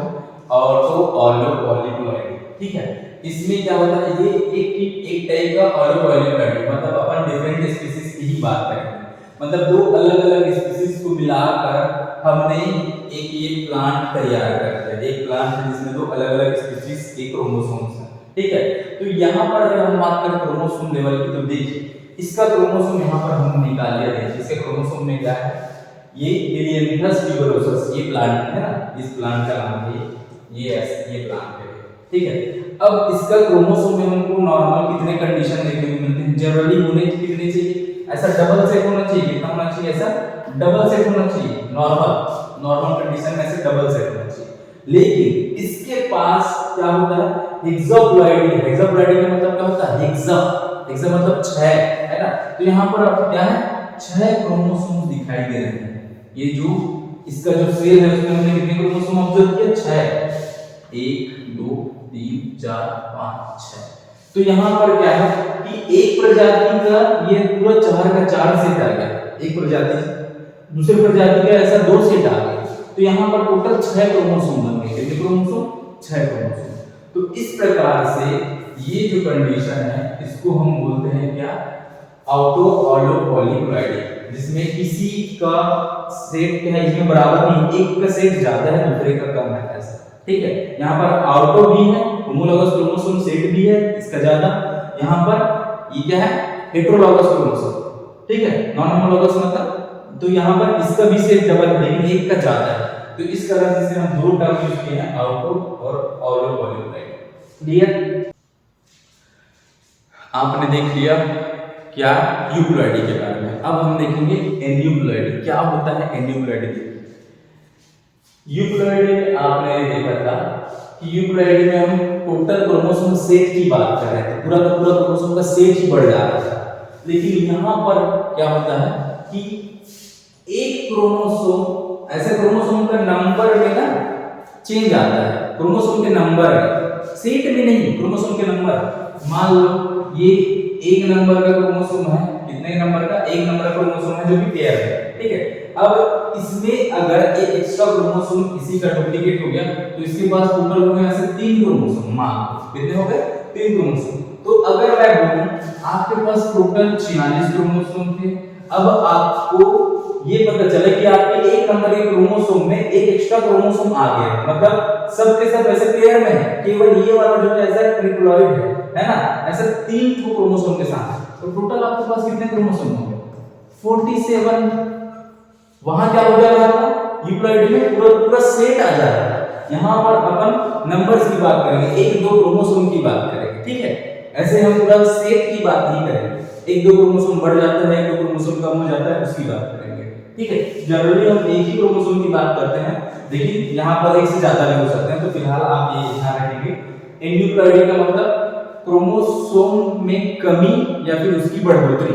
ऑलोपॉलीक्लोइडी, ठीक है। इसमें क्या होता है, ये एक टाइप का ऑलोपॉलीक्लोइडी, मतलब अपन डिफरेंट स्पीशीज की ही बात करेंगे, मतलब दो अलग अलग स्पीशीज को मिलाकर हमने एक ये प्लांट तैयार कर दिया। एक प्लांट है जिसमें दो अलग अलग स्पीशीज के क्रोमोसोम्स हैं, ठीक है। तो यहाँ पर अगर हम बात करें क्रोमोसोम लेवल की, तो देखिए इसका क्रोमोसोम यहाँ पर हम निकाल लिया। देखिए इसके क्रोमोसोम में क्या है, ये इलियंथस ट्यूबरोसस, ये प्लांट है ना, इस प्लांट का नाम है ये प्लांट है, ठीक है। अब इसका क्रोमोसोम में हमको नॉर्मल कितने कंडीशन देखने को मिलते हैं, जनरली होने कितने चाहिए, ऐसा डबल सेट होना चाहिए, कितना होना चाहिए, ऐसा डबल सेट होना चाहिए, नॉर्मल कंडीशन में ऐसे डबल सेट होना चाहिए। लेकिन इसके पास क्या होता है, हेक्साप्लॉइडी। हेक्साप्लॉइडी का मतलब क्या होता है, हेक्सा, हेक्सा मतलब 6 है ना। तो यहाँ पर आपको क्या है, 6 क्रोमोसोम दिखाई दे रहे हैं। ये जो इसका जो सेल है उसमें हमने कितने क्रोमोसोम ऑब्जर्व किया, 6, 1 2 3 4 5 6। तो यहाँ पर क्या है कि एक प्रजाति का ये पूरा 4 का 4 सेट आ गया, एक प्रजाति, दूसरे प्रजाति का ऐसा 2 सेट आ गया। तो यहाँ पर टोटल 6 क्रोमोसोम बन गए। कितने क्रोमोसोम, 6 क्रोमोसोम। तो इस प्रकार से ये जो कंडीशन है इसको हम बोलते हैं क्या, ऑटो ऑलो पॉलीप्लॉइडी, जिसमें किसी का सेट क्या है, इसमें बराबर नहीं, एक का सेट ज्यादा है दूसरे का कम है, ऐसा। ठीक है, यहाँ पर ऑटो भी है, होमोलॉगस क्रोमोसोम सेट भी है इसका ज्यादा। यहाँ पर ये क्या है, हेटेरोलॉगस क्रोमोसोम, ठीक है, नॉन होमोलॉगस मतलब। तो यहाँ पर इसका भी सेट डबल है लेकिन एक का ज्यादा है। तो इस कारण से हम 2 टर्म यूज किए हैं, ऑटो और ऑलो पॉलीप्लॉइडी। क्लियर? आपने देख लिया क्या, यूप्लॉइडी के बारे में। अब हम देखेंगे एन्यूप्लॉइडी। क्या होता है एन्यूप्लॉइडी? यूप्लॉइडी में आपने देखा था कि यूप्लॉइडी में हम टोटल क्रोमोसोम सेट की बात कर रहे थे, पूरा का पूरा क्रोमोसोम का सेट ही बढ़ जा रहा था। लेकिन यहाँ पर क्या होता है कि एक क्रोमोसोम, ऐसे क्रोमोसोम का नंबर में ना चेंज आता है, क्रोमोसोम के नंबर सेट में नहीं, क्रोमोसोम के नंबर। मान लो ये 1 नंबर का क्रोमोसोम है, कितने नंबर का, 1 नंबर का क्रोमोसोम है जो कि पेयर है, ठीक है। अब इसमें अगर एक एक्स्ट्रा क्रोमोसोम किसी का डुप्लीकेट हो गया तो इसके पास टोटल हो गए ऐसे 3 क्रोमोसोम। मान कितने हो गए, 3 क्रोमोसोम। तो अगर मैं बोलूं आपके पास टोटल 46 क्रोमोसोम थे, अब आपको ये पता चले कि आपके 1 नंबर के क्रोमोसोम में एक एक्स्ट्रा क्रोमोसोम आ गया, मतलब सब के सब ऐसे पेयर में है, केवल ये वाला जो है ऐसा ट्रिप्लॉइड है ना, ऐसे 3 क्रोमोसोम के साथ। तो टोटल आपके पास कितने क्रोमोसोम होंगे, 47। वहां क्या हो जा रहा था, यूप्लॉइडी में पूरा पूरा सेट आ जा रहा था। यहाँ पर अपन नंबर्स की बात करेंगे, 1-2 क्रोमोसोम की बात करेंगे, ठीक है। ऐसे हम पूरा सेट की बात नहीं करेंगे, 1-2 क्रोमोसोम बढ़ जाता है, 1-2 क्रोमोसोम कम हो जाता है, उसकी बात करेंगे, ठीक है। जनरली हम एक ही क्रोमोसोम की बात करते हैं, लेकिन यहाँ पर एक से ज्यादा भी हो सकते हैं। तो फिलहाल आप ये ध्यान रखेंगे, एन्यूप्लॉइडी का मतलब क्रोमोसोम में कमी या फिर उसकी बढ़ोतरी,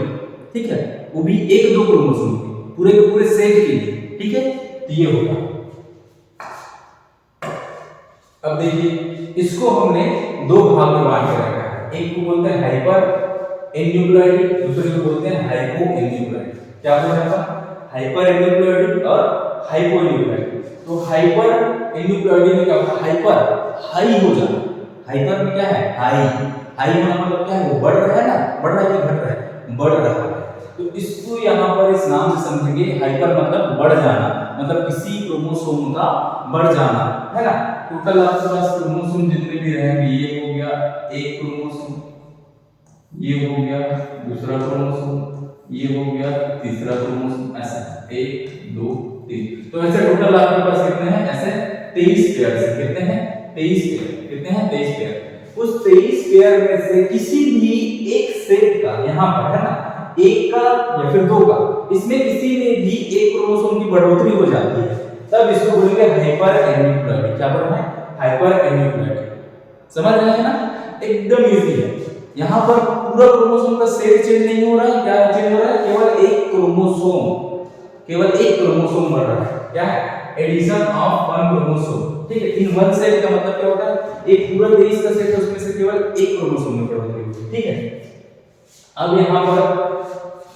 ठीक है, वो भी 1-2 क्रोमोसोम की, पूरे के पूरे सेट के लिए, ठीक है। तो ये होगा। अब देखिए इसको हमने 2 भाग में बांट के रखा है, एक को बोलते हैं हाइपर एन्यूप्लॉइडी, दूसरे को बोलते हैं हाइपो एन्यूप्लॉइडी। क्या बोल रहा था, हाइपर एन्यूप्लॉइडी और हाइपो एन्यूप्लॉइडी। तो हाइपर एन्यूप्लॉइडी में क्या होता है, हाइपर हाई हो जाना, हाइपर में क्या है, हाई, हाई होना मतलब क्या है, वो बढ़ रहा है ना, बढ़ रहा है कि घट रहा है, बढ़ रहा है। तो इसको यहाँ पर इस नाम से समझेंगे, हाइपर मतलब बढ़ जाना, मतलब किसी क्रोमोसोम का बढ़ जाना, है ना। टोटल आपके पास क्रोमोसोम जितने भी रहेंगे, ये हो गया एक क्रोमोसोम, ये हो गया दूसरा क्रोमोसोम, ये हो गया तीसरा क्रोमोसोम, ऐसा 1 2 3। तो ऐसे टोटल आपके पास कितने हैं, ऐसे 23 पेयर से, कितने हैं, 23 पेयर, कितने हैं, 23 पेयर। उस 23 पेयर में से किसी भी एक सेट का, यहाँ पर है ना, एक का या फिर 2 का, इसमें किसी में भी एक क्रोमोसोम की बढ़ोतरी हो जाती है, तब इसको बोलेंगे हाइपर एन्यूप्लॉइडी। क्या बोलना है, हाइपर एन्यूप्लॉइडी। समझ रहे हैं ना, एकदम इजी है। यहाँ पर पूरा क्रोमोसोम का सेट चेंज नहीं हो रहा है, क्या चेंज हो रहा है, केवल एक क्रोमोसोम, केवल एक क्रोमोसोम बढ़ रहा है। क्या है, एडिशन ऑफ 1 क्रोमोसोम, ठीक है। इन 1 सेट का मतलब क्या होता है, एक पूरा 23 का सेट है, उसमें से केवल एक क्रोमोसोम में बढ़ोतरी होती है, ठीक है। अब यहाँ पर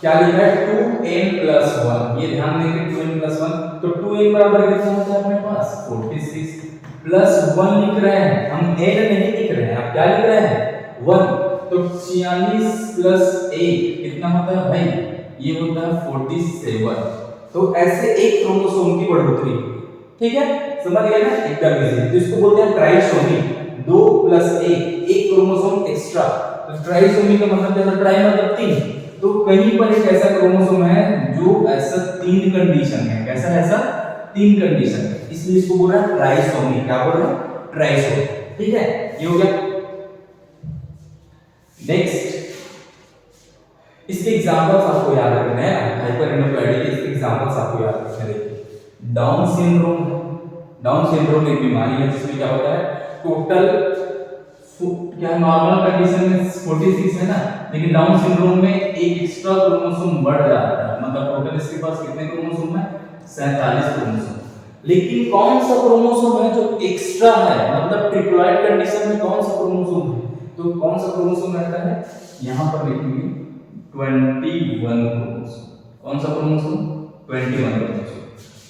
क्या लिखा है, 2n+1, ये ध्यान देंगे, 2n+1। तो 2n बराबर कितना होता है अपने पास, 46 प्लस 1 लिख रहे हैं हम, n नहीं लिख रहे हैं, आप क्या लिख रहे हैं, 1। तो 46 प्लस 1 कितना होता है भाई, ये होता है 47। तो ऐसे एक क्रोमोसोम की बढ़ोतरी, ठीक है, समझ गए ना, एकदम इजी। तो इसको बोलते हैं ट्राइसोमी, 2 + 1, एक क्रोमोसोम एक्स्ट्रा। तो ट्राइसोमी का मतलब क्या, ट्राई मतलब 3। तो कहीं पर एक ऐसा क्रोमोसोम है जो ऐसा 3 कंडीशन है, कैसा है, ऐसा 3 कंडीशन है, इसलिए इसको बोल रहा है ट्राइसोमी। क्या बोल रहे हैं, ट्राइसोमी, ठीक है। ये हो गया। नेक्स्ट, इसके एग्जांपल्स आपको याद रखना है, हाइपर एन्यूप्लॉइडी के इसके एग्जांपल्स आपको याद रखने हैं। डाउन सिंड्रोम, डाउन सिंड्रोम एक बीमारी है जिसमें क्या होता है, टोटल क्या नॉर्मल कंडीशन में 46 है ना, लेकिन डाउन सिंड्रोम में एक एक्स्ट्रा क्रोमोसोम बढ़ जाता है, मतलब टोटल इसके पास कितने क्रोमोसोम है, 47 क्रोमोसोम। लेकिन कौन सा क्रोमोसोम है जो एक्स्ट्रा है, मतलब ट्रिप्लॉइड कंडीशन में कौन सा क्रोमोसोम है, तो कौन सा क्रोमोसोम रहता है, यहां पर लिखेंगे 21 क्रोमोसोम। कौन सा क्रोमोसोम, 21 क्रोमोसोम।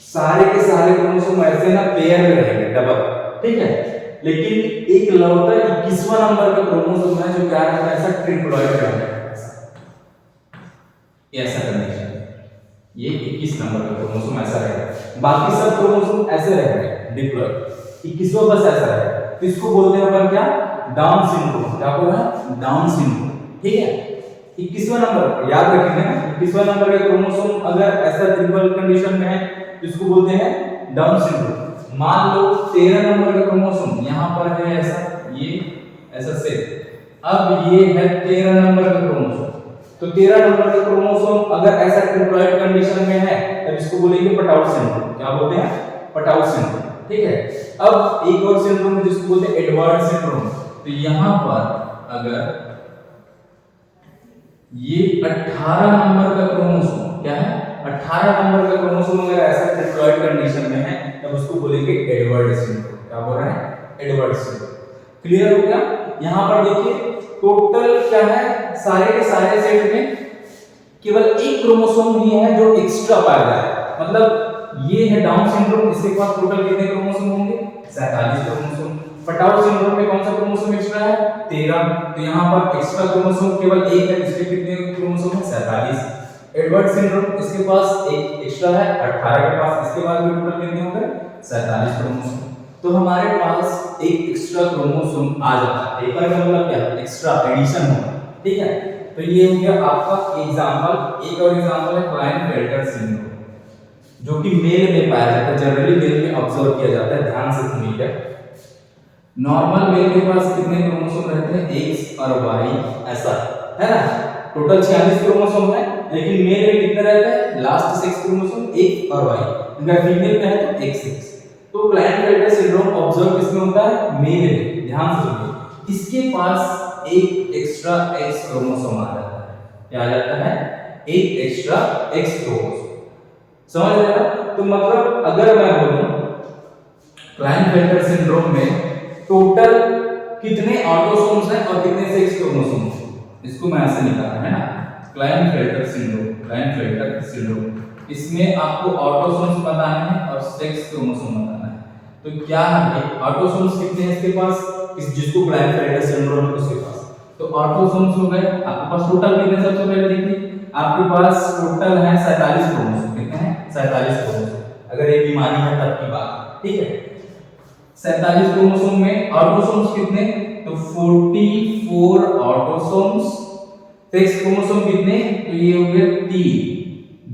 सारे के सारे क्रोमोसोम ऐसे ना पेयर में रहेंगे, डबल, ठीक है। लेकिन एक लौता 21वां नंबर का क्रोमोसोम है जो क्या रहता है, ऐसा ट्रिप्लॉइड रहता है, ऐसा कंडीशन, ये 21 नंबर का क्रोमोसोम ऐसा रहेगा, बाकी सब क्रोमोसोम ऐसे रहेंगे डिप्लॉइड, 21वां बस ऐसा रहेगा। तो इसको बोलते हैं अपन क्या, डाउन सिंड्रोम। क्या बोल रहा है, डाउन सिंड्रोम, ठीक है। 21वां नंबर याद रखेंगे ना, 21वां नंबर का क्रोमोसोम अगर ऐसा ट्रिपल कंडीशन में है तो इसको बोलते हैं डाउन सिंड्रोम। मान लो 13 नंबर का क्रोमोसोम यहां पर है ऐसा, ये ऐसा से, अब ये है 13 नंबर का क्रोमोसोम, तो 13 नंबर का क्रोमोसोम अगर ऐसा ट्रिप्लॉइड कंडीशन में है तब इसको बोलेंगे पटाउ सिंड्रोम। क्या बोलते हैं, पटाउ सिंड्रोम, ठीक है। अब एक और सिंड्रोम है जिसको बोलते हैं एडवर्ड सिंड्रोम। तो यहां पर अगर ये 18 नंबर का क्रोमोसोम, क्या है, 18 नंबर का क्रोमोसोम अगर ऐसा ट्रिप्लॉइड कंडीशन में है तब उसको बोलेंगे एडवर्ड सिंड्रोम। क्या बोल रहे हैं, एडवर्ड सिंड्रोम। क्लियर हो गया। यहां पर देखिए टोटल क्या है, सारे के सारे सेट में केवल एक क्रोमोसोम ही है जो एक्स्ट्रा पाया गया है, मतलब ये है डाउन सिंड्रोम, इसके पास टोटल कितने क्रोमोसोम होंगे, 47 क्रोमोसोम। पटाउ सिंड्रोम में कौन सा क्रोमोसोम एक्स्ट्रा है, 13, तो यहां पर एक्स्ट्रा क्रोमोसोम केवल एक है, इसके कितने क्रोमोसोम है, 47। एडवर्ड सिंड्रोम इसके पास एक एक्स्ट्रा है, 18 के पास, इसके बाद भी टोटल कितने होंगे, 47 क्रोमोसोम। तो हमारे पास एक एक्स्ट्रा क्रोमोसोम आ जाता है, एक का मतलब क्या, एक्स्ट्रा एडिशन होगा, ठीक है। तो ये हो गया आपका एग्जांपल। एक और एग्जांपल है क्लाइनफेल्टर सिंड्रोम, जो कि मेल में पाया जाता है, जनरली मेल में ऑब्जर्व किया जाता है, ध्यान से सुनिएगा। नॉर्मल मेल के पास कितने क्रोमोसोम रहते हैं, X और Y, ऐसा है ना, टोटल 46 क्रोमोसोम है, लेकिन मेल में कितने रहते हैं, लास्ट 6 क्रोमोसोम X और Y, अगर फीमेल में है तो XX। तो क्लाइनफेल्टर सिंड्रोम ऑब्जर्व किसमें होता है, मेल में, ध्यान से सुनिए। इसके पास एक एक्स्ट्रा X क्रोमोसोम आ जाता है, क्या आ जाता है, एक एक्स्ट्रा X क्रोमोसोम, समझ रहे हैं। तो मतलब अगर मैं बोलूं क्लाइनफेल्टर सिंड्रोम में टोटल कितने ऑटोसोम्स हैं और कितने सेक्स क्रोमोसोम्स हैं, इसको मैं ऐसे निकालना है ना, क्लाइनफेल्टर सिंड्रोम, क्लाइनफेल्टर सिंड्रोम, इसमें आपको ऑटोसोम्स बताने हैं और सेक्स क्रोमोसोम बताना है। तो क्या है, ऑटोसोम्स कितने हैं इसके पास, जिसको क्लाइनफेल्टर सिंड्रोम है उसके पास, तो ऑटोसोम्स हो गए आपके पास, टोटल कितने, सबसे पहले देखिए आपके पास टोटल है 47 क्रोमोसोम, कितने हैं, 47 क्रोमोसोम, अगर ये बीमारी है तब की बात, ठीक है। 47 क्रोमोसोम में ऑटोसोम्स कितने, तो 44 ऑटोसोम्स, सेक्स क्रोमोसोम कितने, तो ये हो गए 3,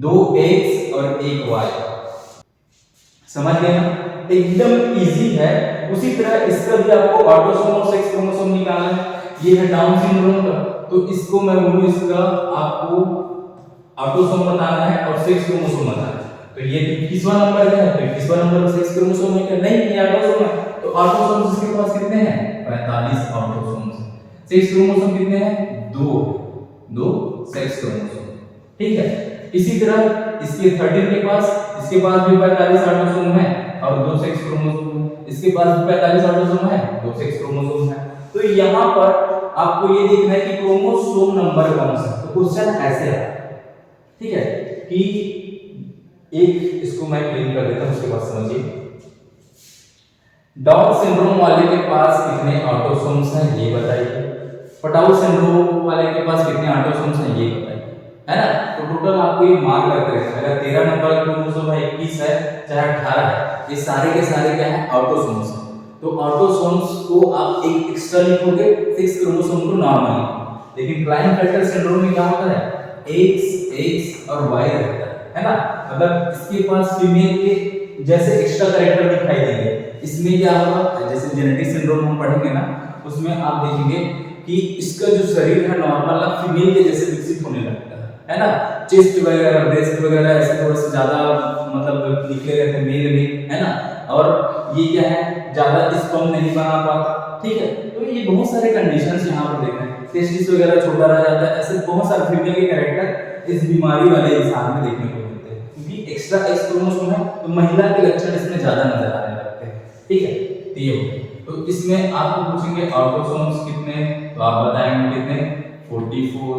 2 X और 1 Y, समझ गए ना, एकदम इजी है। उसी तरह इसका भी आपको ऑटोसोम और सेक्स क्रोमोसोम निकालना है, ये है डाउन सिंड्रोम का, तो इसको मैं बोलूं इसका आपको ऑटोसोम बताना है और सेक्स क्रोमोसोम बताना है। तो ये 21वां नंबर है, तो 21वां नंबर सेक्स क्रोमोसोम है क्या, नहीं, ये ऑटोसोम है, तो ऑटोसोम्स इसके पास कितने हैं, 45 ऑटोसोम्स। सेक्स क्रोमोसोम कितने हैं, 2 सेक्स क्रोमोसोम, ठीक है। इसी तरह इसके 13 के पास, इसके पास भी 45 ऑटोसोम है और 2 सेक्स क्रोमोसोम है, इसके पास भी 45 ऑटोसोम है, 2 सेक्स क्रोमोसोम है। तो यहां पर आपको ये देखना है कि क्रोमोसोम नंबर कौन सा, तो क्वेश्चन ऐसे है, ठीक है, कि एक इसको मैं क्लीन कर देता हूं, उसके बाद समझिए। डाउन सिंड्रोम वाले के पास कितने ऑटोसोम्स हैं ये बताइए, पटाउ सिंड्रोम वाले के पास कितने ऑटोसोम्स हैं ये बताइए, है ना। तो टोटल आपको ये मार्क करते हैं, अगर 13 नंबर का क्रोमोसोम है, 21 है, चाहे 18 है, ये सारे के सारे क्या है, ऑटोसोम्स हैं। तो ऑटोसोम्स को आप एक एक्स्ट्रा लिखोगे, 6 क्रोमोसोम को नॉर्मल लिखोगे, लेकिन क्लाइनफेल्टर सिंड्रोम में क्या होता है, X और Y रहता है ना, मतलब इसके पास फीमेल के जैसे एक्स्ट्रा कैरेक्टर दिखाई देंगे। इसमें क्या होगा, जैसे जेनेटिक सिंड्रोम हम पढ़ेंगे ना, उसमें आप देखेंगे कि इसका जो शरीर है नॉर्मल फीमेल के जैसे विकसित होने लगता है ना। चेस्ट वगैरह, ब्रेस्ट वगैरह ऐसे थोड़े से ज्यादा मतलब निकले रहते हैं मेल में, है ना। और ये क्या है, ज्यादा स्पर्म नहीं बना पाता, ठीक है। तो ये बहुत सारे कंडीशंस यहाँ पर देख रहे हैं। टेस्टिस वगैरह छोटा रह जाता है, ऐसे बहुत सारे फीमेल के कैरेक्टर इस बीमारी वाले इंसान में देखने को मिलते हैं, क्योंकि एक्स्ट्रा एक्स क्रोमोसोम है तो महिला के लक्षण इसमें ज्यादा नजर आने लगते हैं, ठीक है। तो ये हो, तो इसमें आपको पूछेंगे ऑटोसोम्स कितने, तो आप बताएंगे कितने 44,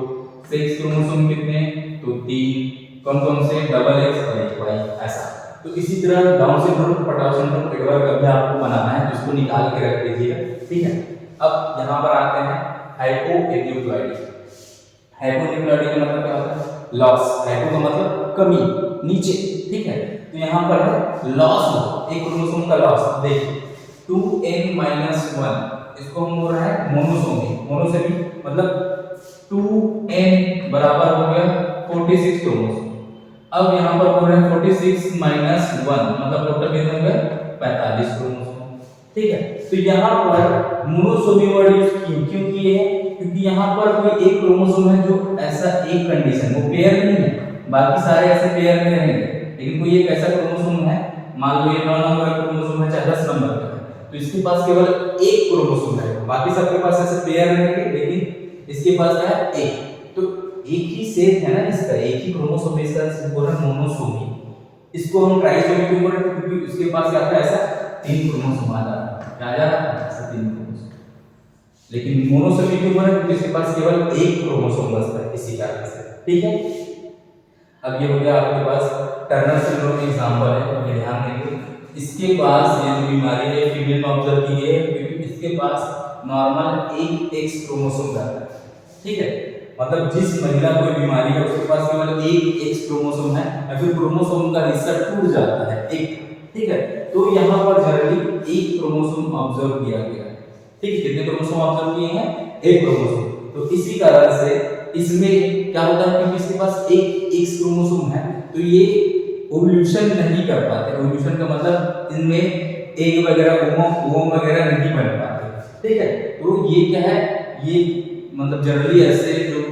सेक्स क्रोमोसोम कितने, तो 3, कौन कौन से, डबल एक्स और एक वाई, ऐसा। तो इसी तरह डाउन सिंड्रोम, पटाव सिंड्रोम, एडवर्ड का भी आपको बनाना है, जिसको निकाल के रख दीजिएगा, ठीक है। अब यहाँ पर आते हैं हाइपोएन्यूक्लियोइडी। हाइपोएन्यूक्लियोइडी का मतलब क्या होता है, लॉस। हाइपो का मतलब कमी, नीचे, ठीक है। तो यहाँ पर है लॉस हो, एक क्रोमोसोम का लॉस। देखिए 2n-1, इसको हम बोल रहे हैं मोनोसोमी। मोनोसोमी मतलब 2n बराबर हो गया 46 क्रोमोसोम। अब यहाँ पर बोल रहे हैं 46 - 1 मतलब टोटल कितने हो गए 45 क्रोमोसोम, ठीक है। तो यहाँ पर मोनोसोमी वर्ड यूज क्यों किए हैं, क्योंकि यहाँ पर कोई एक क्रोमोसोम है जो ऐसा एक कंडीशन, वो पेयर नहीं है, बाकी सारे ऐसे पेयर में रहेंगे, लेकिन कोई एक ऐसा क्रोमोसोम है, मान लो ये 9 नंबर का क्रोमोसोम है, चाहे 10 नंबर का है, तो इसके पास केवल एक क्रोमोसोम है, बाकी सबके पास ऐसे पेयर रहेंगे, लेकिन इसके पास क्या है, एक। तो एक ही सेट है ना इसका, एक ही क्रोमोसोम, इसका बोल रहे हैं मोनोसोमी। इसको हम ट्राइसोमी क्यों बोल रहे हैं, क्योंकि उसके पास क्या था, ऐसा 3 क्रोमोसोम आ जाता है, क्या आ जाता है, ऐसा 3 क्रोमोसोम। लेकिन मोनोसोमी क्यों बोल रहे हैं, क्योंकि इसके पास केवल एक क्रोमोसोम बचता है, इसी कारण से, ठीक है। अब ये हो गया आपके पास टर्नर सिंड्रोम एग्जांपल है, ये ध्यान देंगे। इसके पास ये जो बीमारी है फीमेल में ऑब्जर्व की गई है, क्योंकि इसके पास नॉर्मल एक एक्स क्रोमोसोम रहता है, ठीक है। मतलब जिस महिला को बीमारी है उसके पास केवल एक एक्स क्रोमोसोम है, या फिर क्रोमोसोम का हिस्सा टूट जाता है एक, ठीक है। तो यहाँ पर जनरली एक क्रोमोसोम ऑब्जर्व किया गया है, ठीक। कितने क्रोमोसोम ऑब्जर्व किए हैं, एक क्रोमोसोम। तो इसी कारण से इसमें क्या होता है, क्योंकि इसके पास एक एक्स क्रोमोसोम है, तो ये ओव्यूलेशन नहीं कर पाते। ओव्यूलेशन का मतलब इनमें एग वगैरह, ओवम वगैरह नहीं बन पाते, ठीक है। तो ये क्या है, ये मतलब जनरली ऐसे जो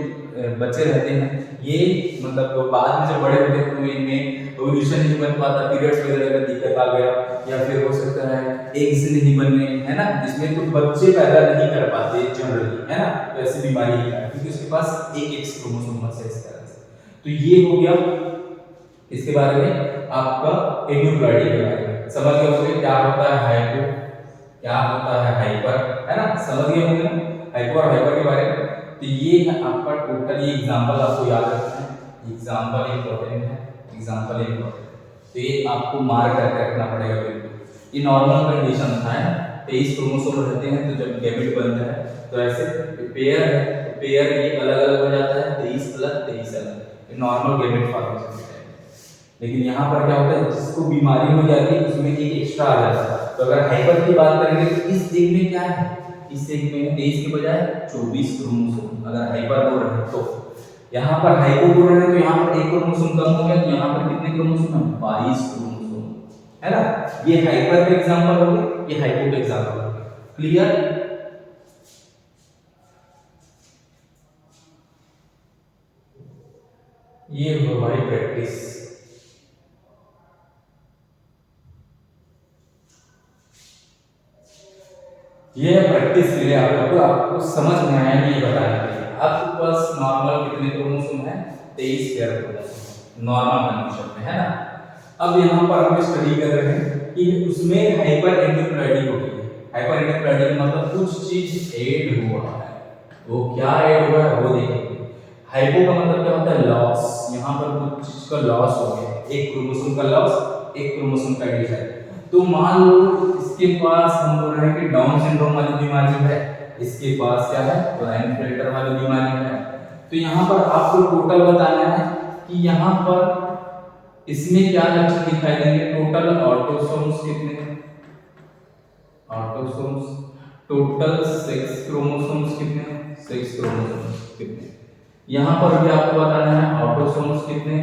बच्चे रहते हैं, ये मतलब तो बाद में जब बड़े होते हैं तो इनमें ओव्यूलेशन नहीं बन पाता, पीरियड्स वगैरह का दिक्कत आ गया, या फिर हो सकता है एग्स नहीं बनने, है ना, इसमें कुछ बच्चे पैदा नहीं कर पाते जनरली, है ना। तो ऐसी बीमारी है क्योंकि उसके पास एक एक्स क्रोमोसोम बचा है, इस तरह से। तो ये हो गया इसके बारे में, आपका एन्यूक्लियोइडी के बारे में समझ गए होंगे, क्या होता है हाइपो, क्या होता है हाइपर, है ना, समझ गए होंगे ना हाइपो और हाइपर के बारे में। तो ये है आपका टोटल, ये एग्जांपल आपको याद रखना है, एग्जांपल इंपॉर्टेंट है, एग्जांपल इंपॉर्टेंट, तो ये आपको मार्क करके रखना पड़ेगा बिल्कुल। ये नॉर्मल कंडीशन था, 23 क्रोमोसोम रहते हैं, तो जब गैमेट बनता है तो ऐसे पेयर है, तो पेयर ये अलग अलग हो जाता है, 23 अलग 23 अलग, ये नॉर्मल गैमेट फॉर्मेशन है। लेकिन यहाँ पर क्या होता है, जिसको बीमारी हो जाती है उसमें एक एक्स्ट्रा आ जाता है। तो अगर हाइपर की बात करेंगे तो इस एग में क्या है, इस एग में 23 के बजाय 24 क्रोमोसोम, अगर हाइपर बोल रहे हैं तो। यहाँ पर हाइपो बोल रहे हैं तो यहाँ पर एक क्रोमोसोम कम हो गया, तो यहाँ पर कितने क्रोमोसोम है, 22 क्रोमोसोम, है ना। ये हाइपर का एग्जांपल हो गया, ये हाइपो का एग्जांपल हो गया, क्लियर। ये हो भाई प्रैक्टिस, ये प्रैक्टिस के लिए आपको समझ में आया नहीं, ये बताने के लिए। आपके पास नॉर्मल कितने क्रोमोसोम है, 23 पेयर क्रोमोसोम नॉर्मल कंडीशन में, है ना। अब यहाँ पर हम स्टडी कर रहे हैं कि उसमें हाइपर एन्यूक्लियोइडी हो गई है। हाइपर एन्यूक्लियोइडी मतलब कुछ चीज ऐड हुआ है, वो क्या ऐड हुआ है वो देखेंगे। हाइपो का मतलब क्या होता है, लॉस, यहाँ पर कुछ चीज का लॉस हो गया, एक क्रोमोसोम का लॉस, एक क्रोमोसोम का एडिशन। तो मान लो इसके पास हम बोल रहे हैं कि डाउन सिंड्रोम वाली बीमारी है, इसके पास क्या है, क्लाइनफेल्टर वाली बीमारी है। तो यहाँ पर आपको टोटल बताना है कि यहाँ पर इसमें क्या लक्षण दिखाई देंगे, टोटल ऑटोसोम्स कितने, ऑटोसोम्स, टोटल सेक्स क्रोमोसोम्स कितने, सेक्स क्रोमोसोम्स कितने। यहाँ पर भी आपको बताना है ऑटोसोम्स कितने,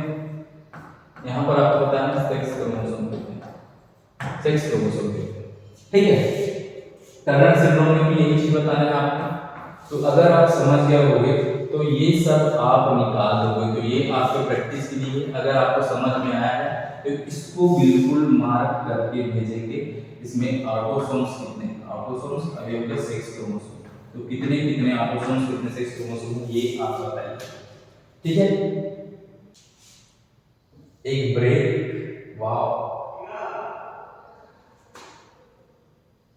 यहाँ पर आपको बताना है सेक्स क्रोमोसोम कितने, सेक्स क्रोमोसोम कितने, ठीक है। टर्नर सिंड्रोम में भी यही चीज बताना है आपको। तो अगर आप समझ गए होंगे तो ये सब आप निकाल दोगे। तो ये आपके प्रैक्टिस के लिए, अगर आपको समझ में आया है तो इसको बिल्कुल मार्क करके भेजेंगे। इसमें ऑटोसोम्स कितने, ऑटोसोम्स अभी हो गया सेक्स क्रोमोसोम, तो कितने कितने ऑटोसोम्स कितने सेक्स क्रोमोसोम ये आप बताइए, ठीक है। एक ब्रेक, वाह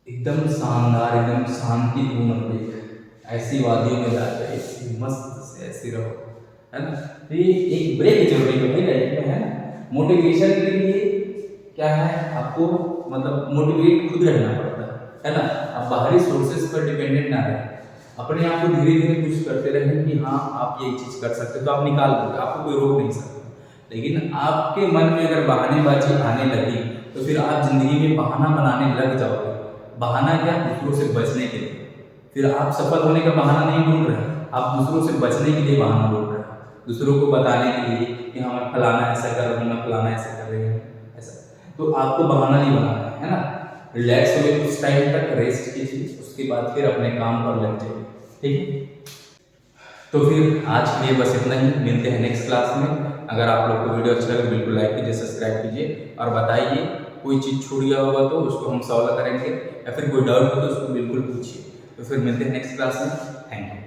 एकदम शानदार, एकदम शांतिपूर्ण ब्रेक, ऐसी वादियों में जाकर ऐसी मस्त से ऐसी रहो, है ना। तो ये एक ब्रेक जरूरी है भाई लाइफ में, है ना। मोटिवेशन के लिए क्या है, आपको मतलब मोटिवेट खुद रहना पड़ता है ना। आप बाहरी सोर्सेज पर डिपेंडेंट ना रहे, अपने आप को धीरे धीरे कुछ करते रहें कि हाँ आप ये चीज़ कर सकते हो, तो आप निकाल दोगे, आपको कोई रोक नहीं सकता। लेकिन आपके मन में अगर बहानेबाजी आने लगी तो फिर आप जिंदगी में बहाना बनाने लग जाओगे। बहाना क्या, दूसरों से बचने के लिए। फिर आप सफल होने का बहाना नहीं ढूंढ रहे, आप दूसरों से बचने के लिए बहाना ढूंढ रहे हैं, दूसरों को बताने के लिए कि हाँ मैं फलाना ऐसा कर रहा हूँ, मैं फलाना ऐसा कर रही हूँ, ऐसा। तो आपको बहाना नहीं बनाना है ना। रिलैक्स हो कुछ टाइम तक, रेस्ट कीजिए, उसके बाद फिर अपने काम पर लग जाइए, ठीक है। तो फिर आज के लिए बस इतना ही, मिलते हैं नेक्स्ट क्लास में। अगर आप लोग को वीडियो अच्छा लगे बिल्कुल लाइक कीजिए, सब्सक्राइब कीजिए और बताइए कोई चीज़ छूट गया होगा तो उसको हम सॉल्व करेंगे, या फिर कोई डाउट हो तो उसको बिल्कुल पूछिए। तो फिर मिलते हैं नेक्स्ट क्लास में, थैंक यू।